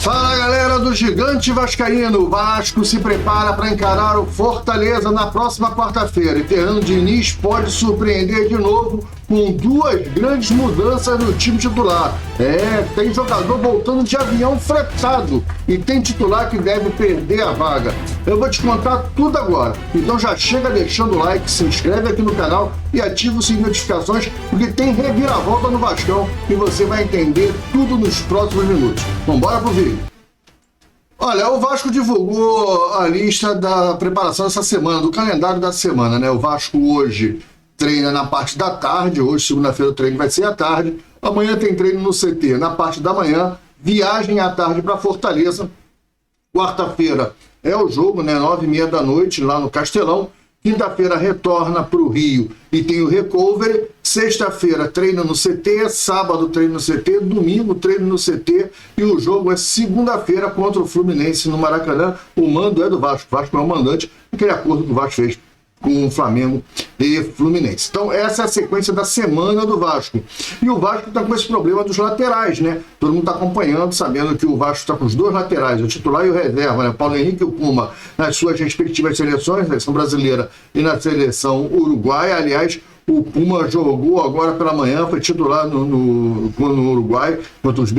Fala, galera do Gigante Vascaíno. O Vasco se prepara para encarar o Fortaleza na próxima quarta-feira. E Fernando Diniz pode surpreender de novo com duas grandes mudanças no time titular. Tem jogador voltando de avião fretado e tem titular que deve perder a vaga. Eu vou te contar tudo agora. Então já chega deixando o like, se inscreve aqui no canal e ativa o sininho de notificações, porque tem reviravolta no Vascão e você vai entender tudo nos próximos minutos. Vambora pro vídeo. Olha, o Vasco divulgou a lista da preparação dessa semana, do calendário da semana, né? O Vasco hoje treina na parte da tarde, hoje, segunda-feira, o treino vai ser à tarde. Amanhã tem treino no CT na parte da manhã, viagem à tarde para Fortaleza. Quarta-feira é o jogo, né? 9h30 da noite, lá no Castelão. Quinta-feira retorna para o Rio e tem o recovery. Sexta-feira treino no CT, sábado treino no CT, domingo treino no CT e o jogo é segunda-feira contra o Fluminense no Maracanã. O mando é do Vasco, o Vasco é o mandante, aquele acordo que o Vasco fez com o Flamengo e Fluminense. Então essa é a sequência da semana do Vasco. E o Vasco está com esse problema dos laterais, né? Todo mundo está acompanhando, sabendo que o Vasco está com os dois laterais, o titular e o reserva, né? Paulo Henrique e o Puma, nas suas respectivas seleções, na seleção brasileira e na seleção uruguaia. Aliás, o Puma jogou agora pela manhã, foi titular no Uruguai contra os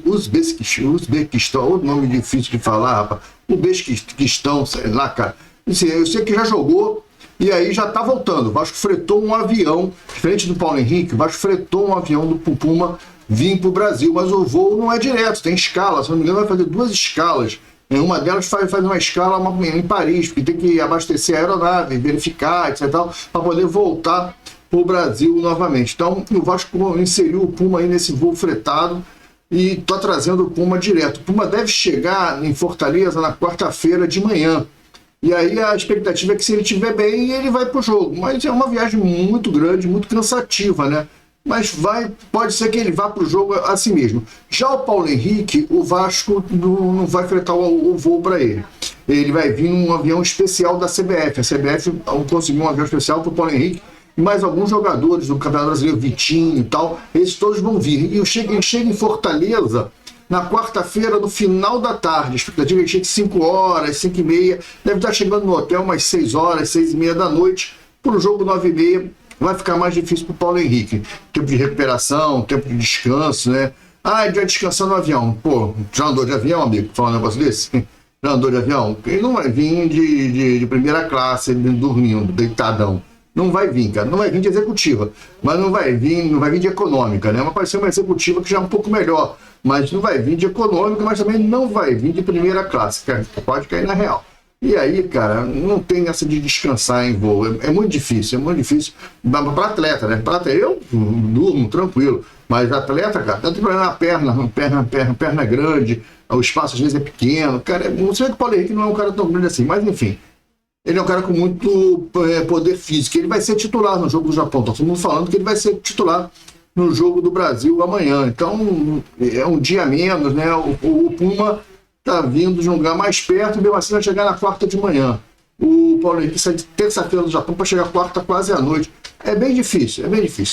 Uzbequistão, outro nome difícil de falar, rapaz. Uzbequistão, sei lá, cara. Eu sei que já jogou e aí já tá voltando. O Vasco fretou um avião, diferente do Paulo Henrique, o Vasco fretou um avião do Puma vir pro Brasil, mas o voo não é direto, tem escala, se não me engano vai fazer 2 escalas. Uma delas faz uma escala em Paris, porque tem que abastecer a aeronave, verificar, etc, para poder voltar pro Brasil novamente. Então o Vasco inseriu o Puma aí nesse voo fretado e tá trazendo o Puma direto. O Puma deve chegar em Fortaleza na quarta-feira de manhã. E aí a expectativa é que se ele estiver bem, ele vai pro jogo. Mas é uma viagem muito grande, muito cansativa, né? Mas pode ser que ele vá pro jogo assim mesmo. Já o Paulo Henrique, o Vasco não vai fretar o voo para ele. Ele vai vir num avião especial da CBF. A CBF conseguiu um avião especial pro Paulo Henrique. E mais alguns jogadores do Campeonato Brasileiro, Vitinho e tal, esses todos vão vir. E ele chega em Fortaleza na quarta-feira, no final da tarde. A expectativa é que chegue 5 horas, 5h30. Deve estar chegando no hotel umas 6 horas, 6h30 da noite. Para o jogo 9h30, vai ficar mais difícil para o Paulo Henrique. Tempo de recuperação, tempo de descanso, né? Ele vai descansar no avião. Pô, já andou de avião, amigo? Falar um negócio desse? Já andou de avião? Ele não vai vir de primeira classe, dormindo, deitadão. Não vai vir, cara. Não vai vir de executiva. Mas não vai vir de econômica, né? Mas pode ser uma executiva que já é um pouco melhor. Mas não vai vir de econômica, mas também não vai vir de primeira classe, cara. Pode cair na real. E aí, cara, não tem essa de descansar em voo. É muito difícil, para atleta, né? Para atleta, eu durmo tranquilo. Mas atleta, cara, tanto problema na perna grande, o espaço às vezes é pequeno. Cara, não sei que o Paulo Henrique não é um cara tão grande assim, mas enfim. Ele é um cara com muito poder físico. Ele vai ser titular no jogo do Japão. Tá todo mundo falando que ele vai ser titular no jogo do Brasil amanhã. Então, é um dia menos, né? O Puma tá vindo de um lugar mais perto e mesmo assim vai chegar na quarta de manhã. O Paulo Henrique sai de terça-feira do Japão para chegar quarta quase à noite. É bem difícil.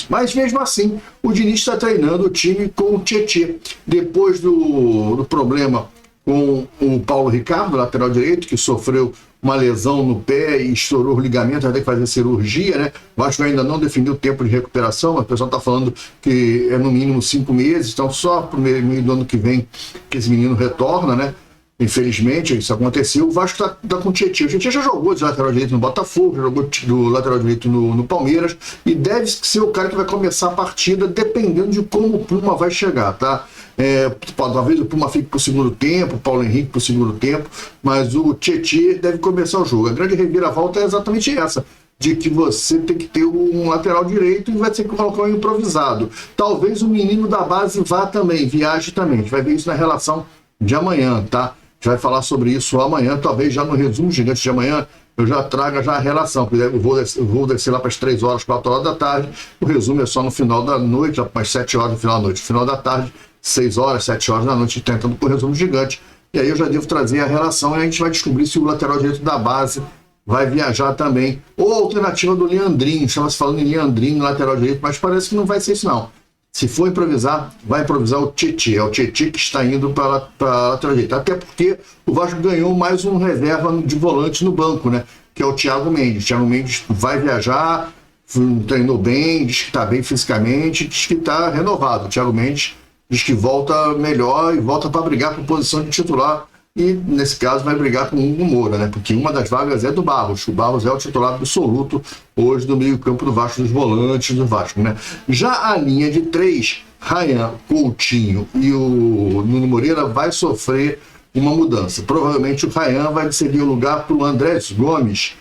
Mas mesmo assim, o Diniz está treinando o time com o Tietê. Depois do problema com o Paulo Ricardo, lateral direito, que sofreu uma lesão no pé e estourou o ligamento, vai ter que fazer cirurgia, né? O Vasco ainda não definiu o tempo de recuperação, mas o pessoal está falando que é no mínimo 5 meses, então só para o meio do ano que vem que esse menino retorna, né? Infelizmente, isso aconteceu. O Vasco tá com o Tietê. O Tietê já jogou de lateral direito no Botafogo, já jogou do lateral direito no Palmeiras, e deve ser o cara que vai começar a partida, dependendo de como o Puma vai chegar, tá? Talvez o Puma fique pro segundo tempo, o Paulo Henrique pro segundo tempo, mas o Tietê deve começar o jogo. A grande reviravolta é exatamente essa, de que você tem que ter um lateral direito e vai ter que colocar um improvisado. Talvez o menino da base vá também, viaje também. A gente vai ver isso na relação de amanhã, tá? A gente vai falar sobre isso amanhã, talvez já no resumo gigante de amanhã eu já traga já a relação, porque eu vou descer lá para as 3 horas, 4 horas da tarde, o resumo é só no final da noite, lá para as 7 horas no final da noite, final da tarde, 6 horas, 7 horas da noite, tentando por resumo gigante, e aí eu já devo trazer a relação e a gente vai descobrir se o lateral direito da base vai viajar também, ou a alternativa do Leandrinho, estava se falando em Leandrinho, lateral direito, mas parece que não vai ser isso não. Se for improvisar, vai improvisar o Tietê. É o Tietê que está indo para a lateral direita. Até porque o Vasco ganhou mais um reserva de volante no banco, né? Que é o Thiago Mendes. O Thiago Mendes vai viajar, treinou bem, diz que está bem fisicamente, diz que está renovado. O Thiago Mendes diz que volta melhor e volta para brigar por posição de titular. E, nesse caso, vai brigar com o Hugo Moura, né? Porque uma das vagas é do Barros. O Barros é o titular absoluto hoje do meio-campo do Vasco, dos volantes do Vasco, né? Já a linha de 3, Ryan, Coutinho e o Nuno Moreira vai sofrer uma mudança. Provavelmente o Ryan vai ceder o lugar para o Andrés Gomes.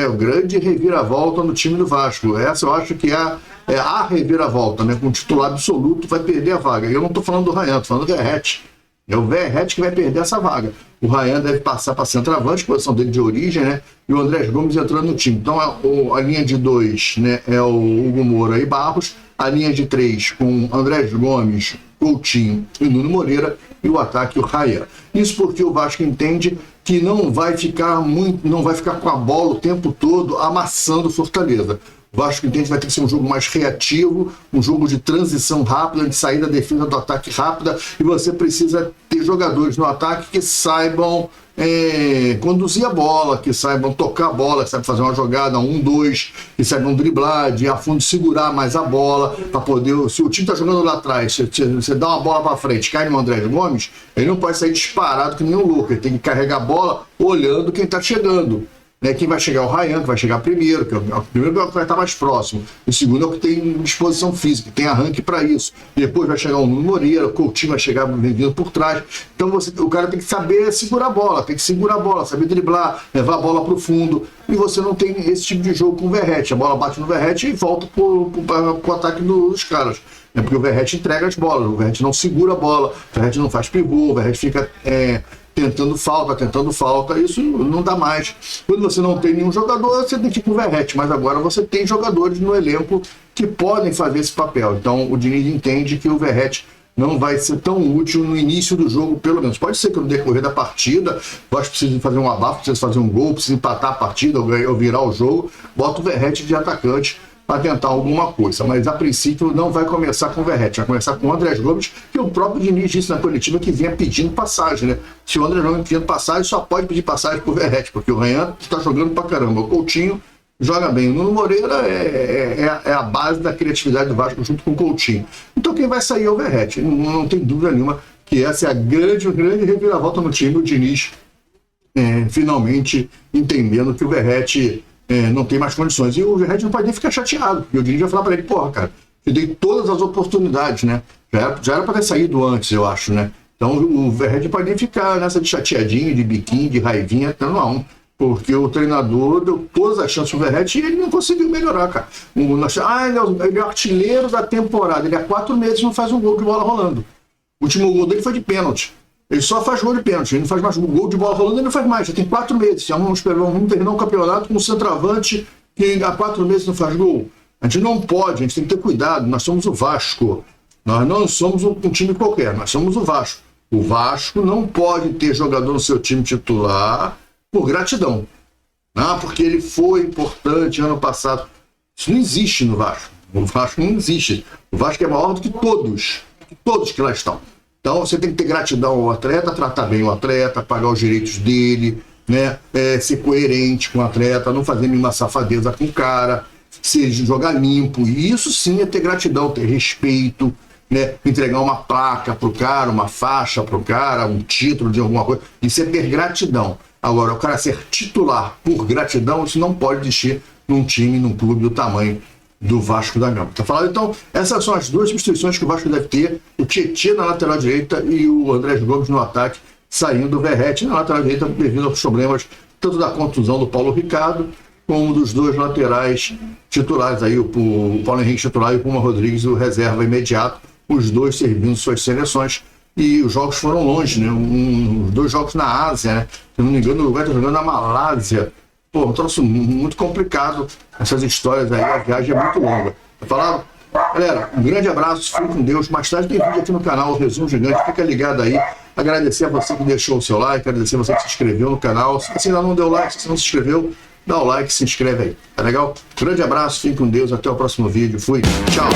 O grande reviravolta no time do Vasco. Essa eu acho que é a reviravolta, né? Com o titular absoluto vai perder a vaga. Eu não estou falando do Ryan, estou falando do Verratti. É o Verratti que vai perder essa vaga. O Ryan deve passar para centroavante, posição dele de origem, né? E o Andrés Gomes entrando no time. Então a linha de 2, né, é o Hugo Moura e Barros. A linha de 3 com Andrés Gomes, Coutinho e Nuno Moreira. E o ataque, o Ryan. Isso porque o Vasco entende que não vai ficar com a bola o tempo todo amassando Fortaleza. O Vasco entende que vai ter que ser um jogo mais reativo, um jogo de transição rápida, de saída da defesa do ataque rápida, e você precisa ter jogadores no ataque que saibam conduzir a bola, que saibam tocar a bola, que saibam fazer uma jogada 1-2, que saibam driblar, de a fundo segurar mais a bola, para poder, se o time está jogando lá atrás, você dá uma bola para frente, cai no Andrés Gomes, ele não pode sair disparado que nem um louco, ele tem que carregar a bola olhando quem está chegando. Quem vai chegar é o Ryan, que vai chegar primeiro, que é o primeiro é o que vai estar mais próximo. O segundo é o que tem disposição física, tem arranque para isso. E depois vai chegar o Nuno Moreira, o Coutinho vai chegar vindo por trás. Então o cara tem que saber segurar a bola, saber driblar, levar a bola para o fundo. E você não tem esse tipo de jogo com o Verratti. A bola bate no Verratti e volta para o ataque dos caras. Porque o Verratti entrega as bolas, o Verratti não segura a bola, o Verratti não faz pivô, o Verratti fica tentando falta, isso não dá mais. Quando você não tem nenhum jogador, você tem que ir pro Verratti, mas agora você tem jogadores no elenco que podem fazer esse papel. Então o Diniz entende que o Verratti não vai ser tão útil no início do jogo, pelo menos. Pode ser que no decorrer da partida, o Vasco precisa fazer um abafo, precisa fazer um gol, precisa empatar a partida ou virar o jogo, bota o Verratti de atacante para tentar alguma coisa, mas a princípio não vai começar com o Verratti, vai começar com o Andrés Gomes, que o próprio Diniz disse na coletiva que vinha pedindo passagem, né? Se o Andrés Gomes pedindo passagem, só pode pedir passagem pro Verratti, porque o Ryan está jogando pra caramba, o Coutinho joga bem, o Nuno Moreira é a base da criatividade do Vasco junto com o Coutinho. Então quem vai sair é o Verratti, não tem dúvida nenhuma que essa é a grande reviravolta no time, o Diniz finalmente entendendo que o Verratti não tem mais condições. E o Verratti não pode nem ficar chateado. E o Diniz vai falar para ele, porra, cara, eu dei todas as oportunidades, né? Já era para ter saído antes, eu acho, né? Então o Verratti pode nem ficar nessa de chateadinho, de biquinho, de raivinha, não. Porque o treinador deu todas as chances pro Verratti e ele não conseguiu melhorar, cara. Ele é o artilheiro da temporada. Ele há 4 meses não faz um gol de bola rolando. O último gol dele foi de pênalti. Ele só faz gol de pênalti, ele não faz mais gol de bola rolando, ele não faz mais, já tem 4 meses. Vamos terminar um campeonato com um centroavante que há 4 meses não faz gol. A gente não pode, a gente tem que ter cuidado, nós somos o Vasco. Nós não somos um time qualquer, nós somos o Vasco. O Vasco não pode ter jogador no seu time titular por gratidão. Porque ele foi importante ano passado. Isso não existe no Vasco. O Vasco não existe. O Vasco é maior do que todos que lá estão. Então você tem que ter gratidão ao atleta, tratar bem o atleta, pagar os direitos dele, né? Ser coerente com o atleta, não fazer nenhuma safadeza com o cara, jogar limpo. E isso sim é ter gratidão, ter respeito, né? Entregar uma placa pro cara, uma faixa pro cara, um título de alguma coisa. Isso é ter gratidão. Agora, o cara ser titular por gratidão, isso não pode existir num time, num clube do tamanho do Vasco da Gama. Tá falado? Então, essas são as 2 substituições que o Vasco deve ter: o Tietê na lateral direita e o Andrés Gomes no ataque, saindo o Verratti na lateral direita devido aos problemas tanto da contusão do Paulo Ricardo como dos 2 laterais titulares aí, o Paulo Henrique titular e o Puma Rodrigues, o reserva imediato, os 2 servindo suas seleções. E os jogos foram longe, né? 2 jogos na Ásia, né? Se não me engano, o Uruguai está jogando na Malásia. Pô, um troço muito complicado, essas histórias aí, a viagem é muito longa. Tá falado? Galera, um grande abraço, fique com Deus. Mais tarde tem vídeo aqui no canal, o Resumo Gigante, fica ligado aí. Agradecer a você que deixou o seu like, agradecer a você que se inscreveu no canal. Se você ainda não deu like, se você não se inscreveu, dá o like, se inscreve aí, tá legal? Grande abraço, fique com Deus, até o próximo vídeo. Fui, tchau!